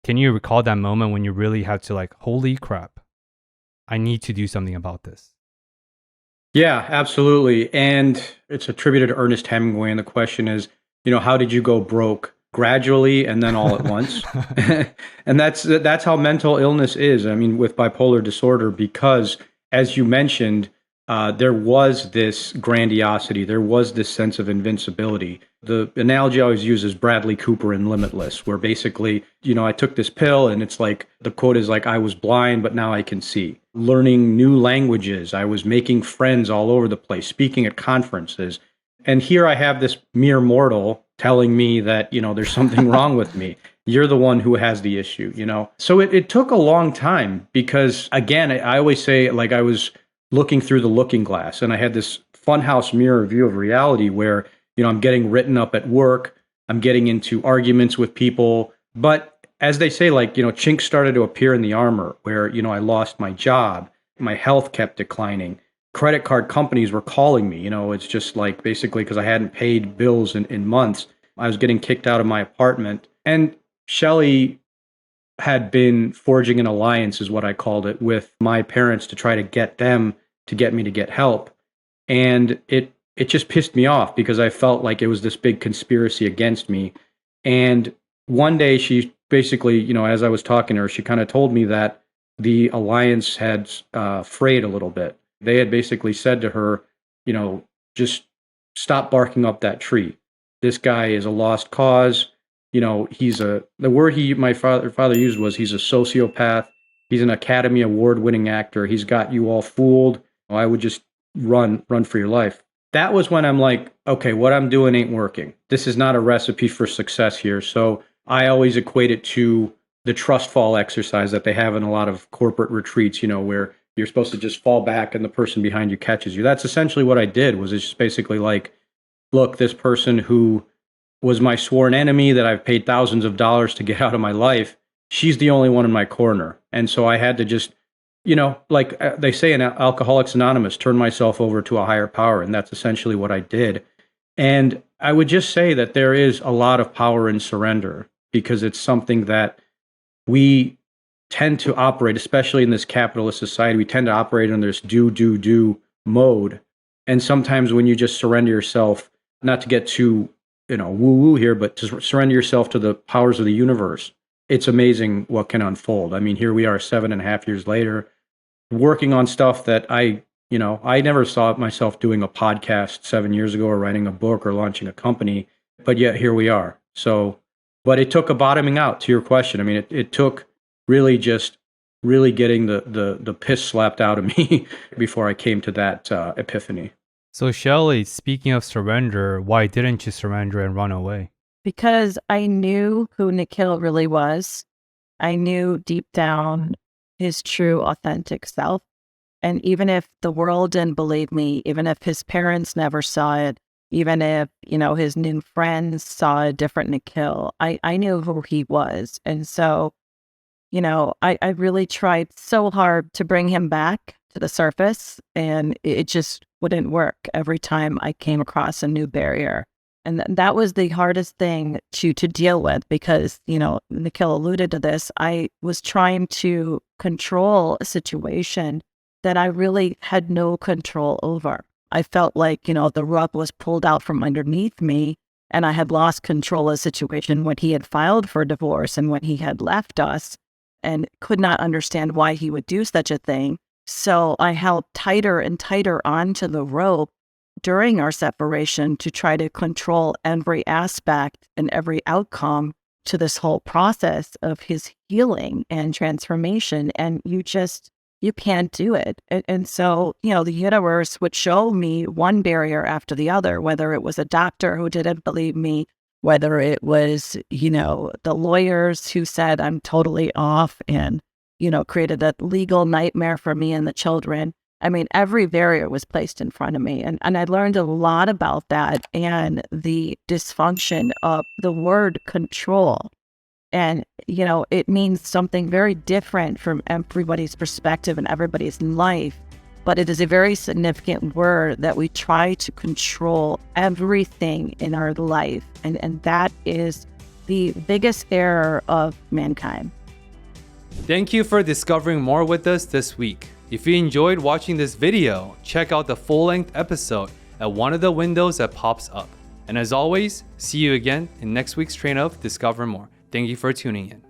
Can you recall that moment when you really had to like, holy crap, I need to do something about this? Yeah, absolutely. And it's attributed to Ernest Hemingway. And the question is, how did you go broke? Gradually and then all at once. And that's how mental illness is. I mean, with bipolar disorder, because as you mentioned, there was this grandiosity, there was this sense of invincibility. The analogy I always use is Bradley Cooper in Limitless, where basically, I took this pill and it's like the quote is like, I was blind, but now I can see. Learning new languages, I was making friends all over the place, speaking at conferences. And here I have this mere mortal telling me that, there's something wrong with me. You're the one who has the issue. So it took a long time because, again, I always say, like, I was looking through the looking glass and I had this funhouse mirror view of reality where, I'm getting written up at work, I'm getting into arguments with people. But as they say, like, chinks started to appear in the armor where, I lost my job, my health kept declining. Credit card companies were calling me. It's just like basically because I hadn't paid bills in months. I was getting kicked out of my apartment. And Shelly had been forging an alliance, is what I called it, with my parents to try to get them to get me to get help. And it just pissed me off because I felt like it was this big conspiracy against me. And one day she basically, as I was talking to her, she kind of told me that the alliance had frayed a little bit. They had basically said to her, just stop barking up that tree. This guy is a lost cause. The word my father used was he's a sociopath. He's an Academy Award winning actor. He's got you all fooled. I would just run for your life. That was when I'm like, okay, what I'm doing ain't working. This is not a recipe for success here. So I always equate it to the trust fall exercise that they have in a lot of corporate retreats, where you're supposed to just fall back and the person behind you catches you. That's essentially what I did. Was it's just basically like, look, this person who was my sworn enemy that I've paid thousands of dollars to get out of my life, she's the only one in my corner. And so I had to just, like they say in Alcoholics Anonymous, turn myself over to a higher power. And that's essentially what I did. And I would just say that there is a lot of power in surrender because it's something that we tend to operate, especially in this capitalist society, we tend to operate in this do mode. And sometimes when you just surrender yourself, not to get too, woo-woo here, but to surrender yourself to the powers of the universe, it's amazing what can unfold. I mean, here we are 7.5 years later, working on stuff that I never saw myself doing a podcast 7 years ago or writing a book or launching a company, but yet here we are. So, but it took a bottoming out to your question. I mean, it took really just really getting the piss slapped out of me before I came to that epiphany. So Shelly, speaking of surrender, why didn't you surrender and run away? Because I knew who Nikhil really was. I knew deep down his true, authentic self. And even if the world didn't believe me, even if his parents never saw it, even if, his new friends saw a different Nikhil, I knew who he was. And so, I really tried so hard to bring him back to the surface, and it just wouldn't work every time I came across a new barrier. And that was the hardest thing to deal with because, Nikhil alluded to this. I was trying to control a situation that I really had no control over. I felt like, the rug was pulled out from underneath me and I had lost control of the situation when he had filed for divorce and when he had left us and could not understand why he would do such a thing. So I held tighter and tighter onto the rope during our separation to try to control every aspect and every outcome to this whole process of his healing and transformation. And you can't do it. And so, the universe would show me one barrier after the other, whether it was a doctor who didn't believe me, whether it was, the lawyers who said I'm totally off and, created a legal nightmare for me and the children. I mean, every barrier was placed in front of me. And I learned a lot about that and the dysfunction of the word control. And, it means something very different from everybody's perspective and everybody's life. But it is a very significant word that we try to control everything in our life. And that is the biggest error of mankind. Thank you for discovering more with us this week. If you enjoyed watching this video, check out the full-length episode at one of the windows that pops up. And as always, see you again in next week's train of Discover More. Thank you for tuning in.